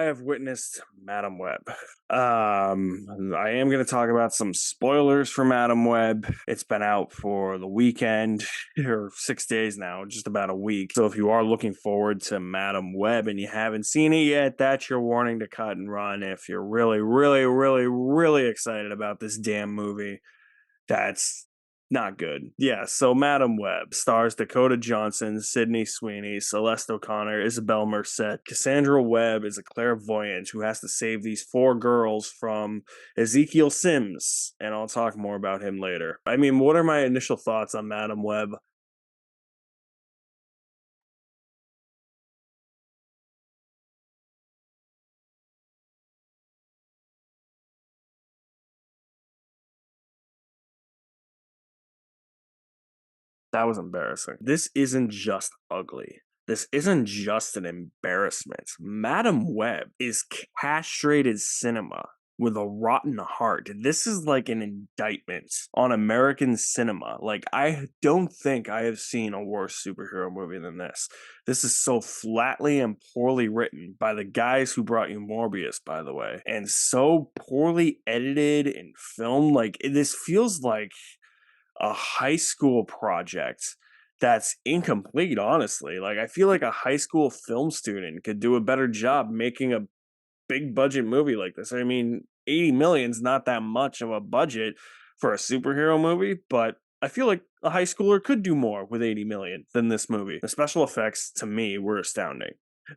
I have witnessed Madam Web. I am going to talk about some spoilers for Madam Web. It's been out for the weekend, or 6 days now, just about a week. So if you are looking forward to Madam Web and you haven't seen it yet, that's your warning to cut and run. If you're really, really, really, really excited about this damn movie, that's not good. Yeah, so Madam Web stars Dakota Johnson, Sydney Sweeney, Celeste O'Connor, Isabel Merced. Cassandra Webb is a clairvoyant who has to save these four girls from Ezekiel Sims, and I'll talk more about him later. I mean, what are my initial thoughts on Madam Web? That was embarrassing. This isn't just ugly. This isn't just an embarrassment. Madam Web is castrated cinema with a rotten heart. This is like an indictment on American cinema. Like, I don't think I have seen a worse superhero movie than this. This is so flatly and poorly written by the guys who brought you Morbius, by the way, and so poorly edited and filmed. Like, this feels like a high school project that's incomplete, honestly. Like, I feel like a high school film student could do a better job making a big budget movie like this. I mean, 80 million's not that much of a budget for a superhero movie, but I feel like a high schooler could do more with 80 million than this movie. The special effects to me were astounding.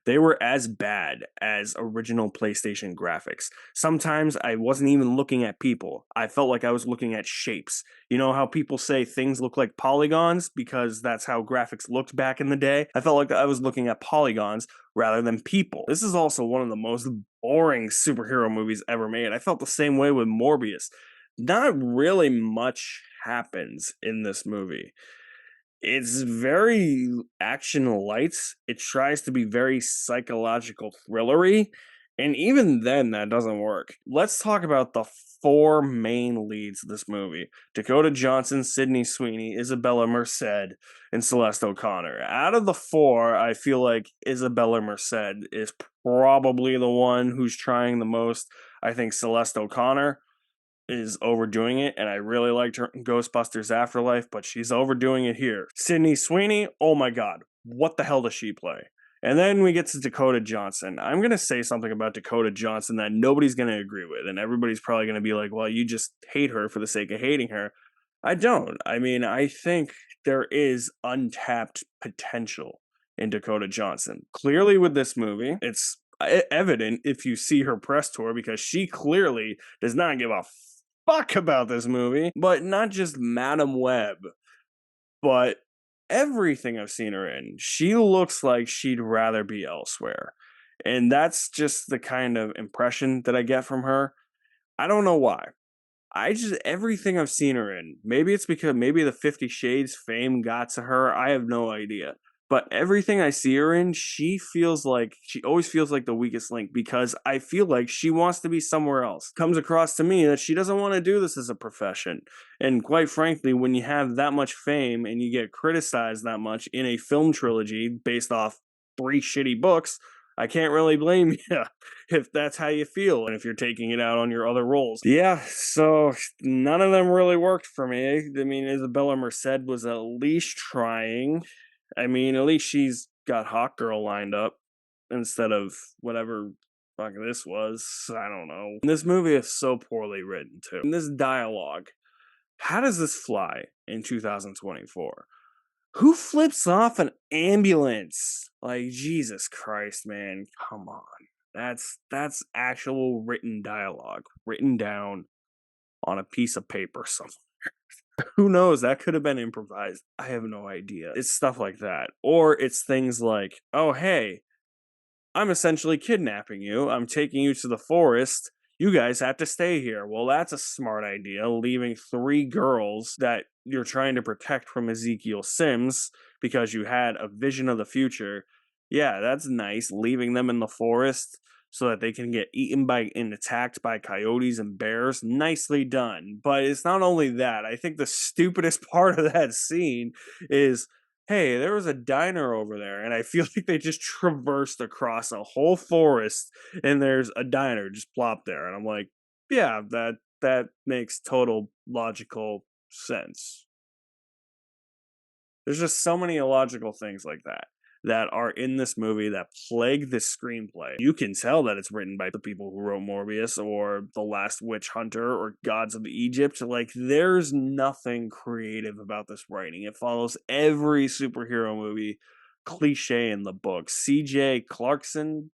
They were as bad as original PlayStation graphics. Sometimes I wasn't even looking at people. I felt like I was looking at shapes. You know how people say things look like polygons because that's how graphics looked back in the day? I felt like I was looking at polygons rather than people. This is also one of the most boring superhero movies ever made. I felt the same way with Morbius. Not really much happens in this movie. It's very action light. It tries to be very psychological thrillery, and even then that doesn't work. Let's talk about the four main leads of this movie: Dakota Johnson, Sydney Sweeney, Isabella Merced, and Celeste O'Connor. Out of the four, I feel like Isabella Merced is probably the one who's trying the most. I think Celeste O'Connor is overdoing it, and I really liked her in Ghostbusters Afterlife, but she's overdoing it here. Sydney Sweeney, oh my god, what the hell does she play? And then we get to Dakota Johnson. I'm going to say something about Dakota Johnson that nobody's going to agree with, and everybody's probably going to be like, well, you just hate her for the sake of hating her. I don't. I mean, I think there is untapped potential in Dakota Johnson. Clearly, with this movie, it's evident if you see her press tour because she clearly does not give a fuck about this movie, but not just Madam Web, but everything I've seen her in. She looks like she'd rather be elsewhere. And that's just the kind of impression that I get from her. I don't know why. I just, everything I've seen her in, maybe it's because maybe the 50 Shades fame got to her. I have no idea. But everything I see her in, she always feels like the weakest link because I feel like she wants to be somewhere else. Comes across to me that she doesn't want to do this as a profession. And quite frankly, when you have that much fame and you get criticized that much in a film trilogy based off three shitty books, I can't really blame you if that's how you feel and if you're taking it out on your other roles. Yeah, so none of them really worked for me. I mean, Isabella Merced was at least trying. I mean, at least she's got Hawk Girl lined up instead of whatever fuck this was. I don't know. This movie is so poorly written, too. And this dialogue, how does this fly in 2024? Who flips off an ambulance? Like, Jesus Christ, man. Come on. That's actual written dialogue, written down on a piece of paper somewhere. Who knows? That could have been improvised. I have no idea. It's stuff like that. Or it's things like, oh, hey, I'm essentially kidnapping you. I'm taking you to the forest. You guys have to stay here. Well, that's a smart idea, leaving three girls that you're trying to protect from Ezekiel Sims because you had a vision of the future. Yeah, that's nice, leaving them in the forest so that they can get eaten by and attacked by coyotes and bears. Nicely done. But it's not only that. I think the stupidest part of that scene is hey, there was a diner over there, and I feel like they just traversed across a whole forest, and there's a diner just plopped there, and I'm like, yeah, that makes total logical sense. There's just so many illogical things like that that are in this movie that plague this screenplay. You can tell that it's written by the people who wrote Morbius or The Last Witch Hunter or Gods of Egypt. Like, there's nothing creative about this writing. It follows every superhero movie cliche in the book. CJ Clarkson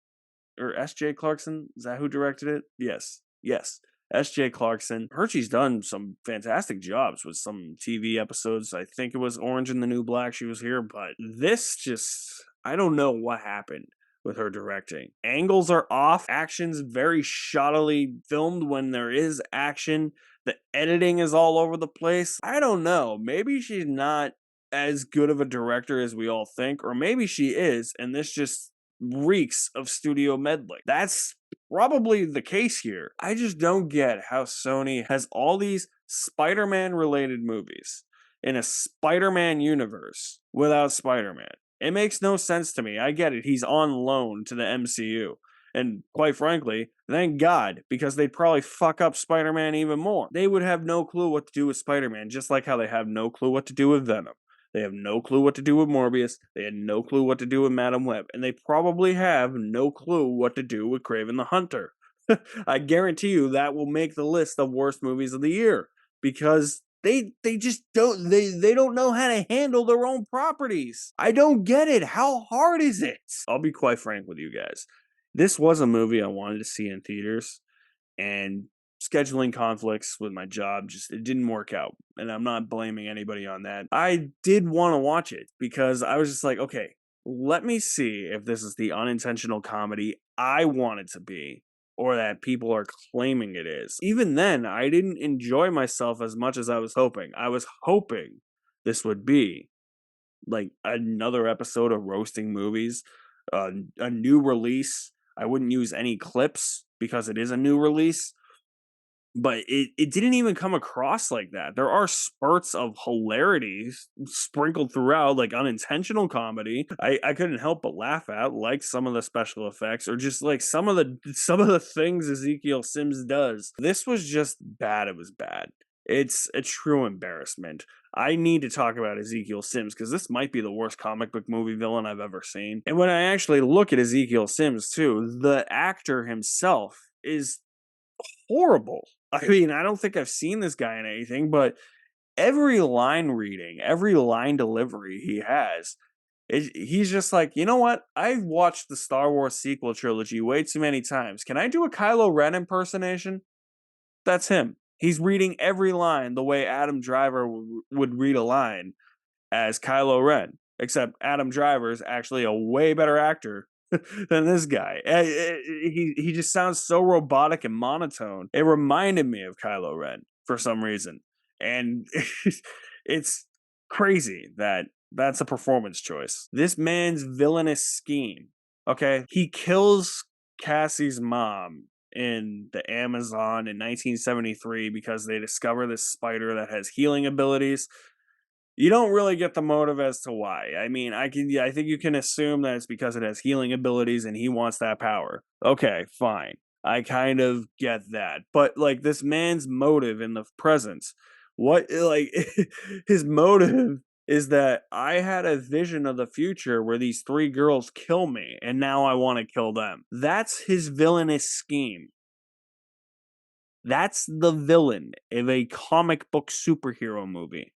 or S.J. Clarkson. Is that who directed it? Yes. Yes. S.J. Clarkson. Hershey's done some fantastic jobs with some TV episodes. I think it was Orange and the New Black she was here, but this just, I don't know what happened with her directing. Angles are off. Action's very shoddily filmed when there is action. The editing is all over the place. I don't know. Maybe she's not as good of a director as we all think, or maybe she is, and this just reeks of studio meddling. That's probably the case here. I just don't get how Sony has all these Spider Man related movies in a Spider Man universe without Spider Man. It makes no sense to me. I get it. He's on loan to the MCU. And quite frankly, thank God, because they'd probably fuck up Spider Man even more. They would have no clue what to do with Spider Man, just like how they have no clue what to do with Venom. They have no clue what to do with Morbius. They had no clue what to do with Madam Web. And they probably have no clue what to do with Craven the Hunter. I guarantee you that will make the list of worst movies of the year. Because they just they don't know how to handle their own properties. I don't get it. How hard is it? I'll be quite frank with you guys. This was a movie I wanted to see in theaters, and scheduling conflicts with my job just it didn't work out, and I'm not blaming anybody on that. I did want to watch it because I was just like, okay, let me see if this is the unintentional comedy I want it to be or that people are claiming it is. Even then, I didn't enjoy myself as much as I was hoping. I was hoping this would be like another episode of roasting movies, a new release. I wouldn't use any clips because it is a new release, but it didn't even come across like that. There are spurts of hilarity sprinkled throughout, like unintentional comedy. I couldn't help but laugh at, like some of the special effects or just like some of the things Ezekiel Sims does. This was just bad. It was bad. It's a true embarrassment. I need to talk about Ezekiel Sims because this might be the worst comic book movie villain I've ever seen. And when I actually look at Ezekiel Sims too, the actor himself is horrible. I mean, I don't think I've seen this guy in anything, but every line reading, every line delivery he has, he's just like, you know what? I've watched the Star Wars sequel trilogy way too many times. Can I do a Kylo Ren impersonation? That's him. He's reading every line the way Adam Driver would read a line as Kylo Ren, except Adam Driver is actually a way better actor than this guy. He just sounds so robotic and monotone. It reminded me of Kylo Ren for some reason, and it's crazy that that's a performance choice. This man's villainous scheme. Okay, he kills Cassie's mom in the Amazon in 1973 because they discover this spider that has healing abilities. You don't really get the motive as to why. I mean, I think you can assume that it's because it has healing abilities and he wants that power. Okay, fine. I kind of get that. But like this man's motive in the present, what like his motive is that I had a vision of the future where these three girls kill me and now I want to kill them. That's his villainous scheme. That's the villain of a comic book superhero movie.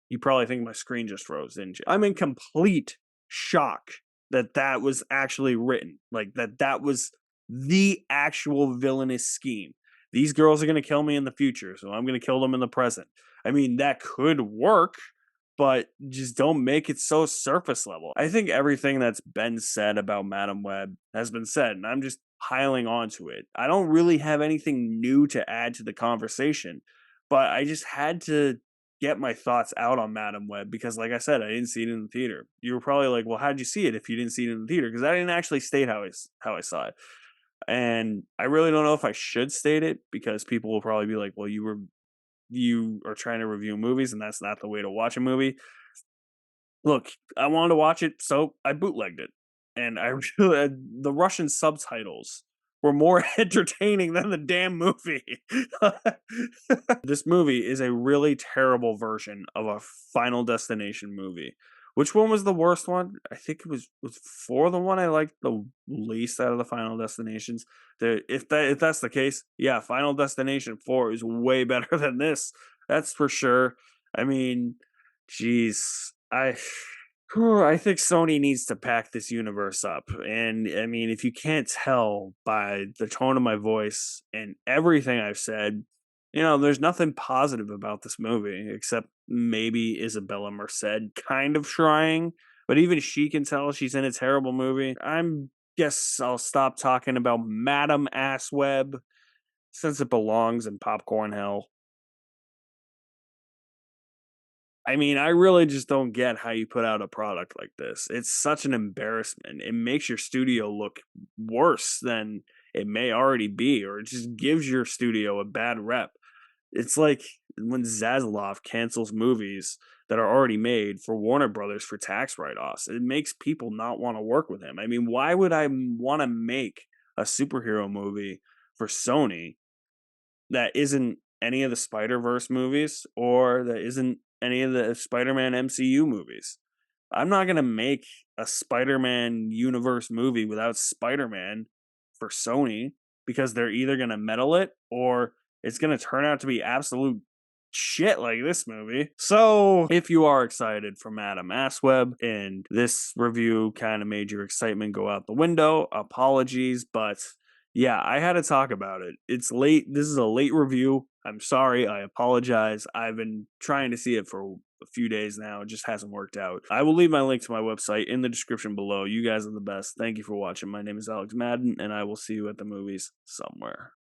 You probably think my screen just froze, didn't you? I'm in complete shock that that was actually written. Like that was the actual villainous scheme. These girls are going to kill me in the future, so I'm going to kill them in the present. I mean, that could work, but just don't make it so surface level. I think everything that's been said about Madam Web has been said, and I'm just piling onto it. I don't really have anything new to add to the conversation, but I just had to get my thoughts out on Madam Web because, like I said, I didn't see it in the theater. You were probably like, "Well, how'd you see it if you didn't see it in the theater?" Because I didn't actually state how I saw it, and I really don't know if I should state it because people will probably be like, "Well, you are trying to review movies, and that's not the way to watch a movie." Look, I wanted to watch it, so I bootlegged it, and I really, the Russian subtitles were more entertaining than the damn movie. This movie is a really terrible version of a Final Destination movie. Which one was the worst one? I think it was 4 the one I liked the least out of the Final Destinations. If that's the case, yeah, Final Destination 4 is way better than this. That's for sure. I mean, jeez, I think Sony needs to pack this universe up. And I mean, if you can't tell by the tone of my voice and everything I've said, there's nothing positive about this movie except maybe Isabella Merced kind of trying. But even she can tell she's in a terrible movie. Guess I'll stop talking about Madam Assweb since it belongs in popcorn hell. I mean, I really just don't get how you put out a product like this. It's such an embarrassment. It makes your studio look worse than it may already be, or it just gives your studio a bad rep. It's like when Zaslav cancels movies that are already made for Warner Brothers for tax write offs. It makes people not want to work with him. I mean, why would I want to make a superhero movie for Sony that isn't any of the Spider-Verse movies or that isn't any of the Spider-Man MCU movies? I'm not going to make a Spider-Man universe movie without Spider-Man for Sony because they're either going to meddle it or it's going to turn out to be absolute shit like this movie. So, if you are excited for Madam Assweb and this review kind of made your excitement go out the window, apologies, but yeah, I had to talk about it. It's late. This is a late review. I'm sorry. I apologize. I've been trying to see it for a few days now. It just hasn't worked out. I will leave my link to my website in the description below. You guys are the best. Thank you for watching. My name is Alex Madden, and I will see you at the movies somewhere.